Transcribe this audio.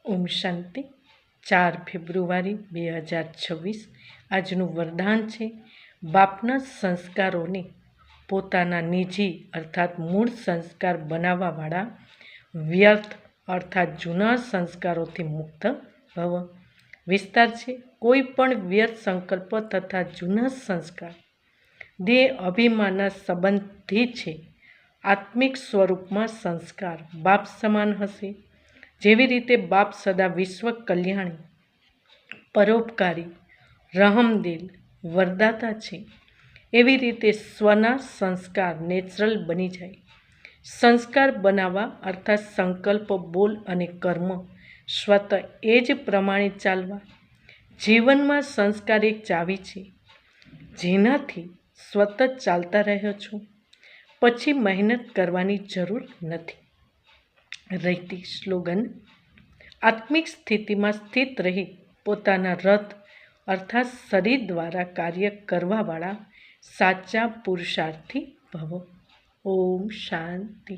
ઓમ શાંતિ. 4 ફેબ્રુઆરી 2026 આજનું વરદાન છે. બાપના સંસ્કારોને પોતાના નિજી અર્થાત મૂળ સંસ્કાર બનાવવાવાળા વ્યર્થ અર્થાત જૂના સંસ્કારોથી મુક્ત ભવ. વિસ્તાર છે. કોઈ પણ વ્યર્થ સંકલ્પ તથા જૂના સંસ્કાર દેહ અભિમાનના સંબંધી છે. આત્મિક સ્વરૂપમાં સંસ્કાર બાપ સમાન હશે. જેવી રીતે બાપ સદા વિશ્વ કલ્યાણી, પરોપકારી, રહમદિલ, વરદાતા છે, એવી રીતે સ્વના સંસ્કાર નેચરલ બની જાય. સંસ્કાર બનાવવા અર્થાત સંકલ્પ, બોલ અને કર્મ સ્વતઃ એ જ પ્રમાણે ચાલવા. જીવનમાં સંસ્કાર એક ચાવી છે, જેનાથી સ્વતઃ ચાલતા રહ્યો છો. પછી મહેનત કરવાની જરૂર નથી રહેતી. સ્લોગન: આત્મિક સ્થિતિમાં સ્થિત રહી પોતાના રથ અર્થાત શરીર દ્વારા કાર્ય કરવાવાળા સાચા પુરુષાર્થી ભવો. ઓમ શાંતિ.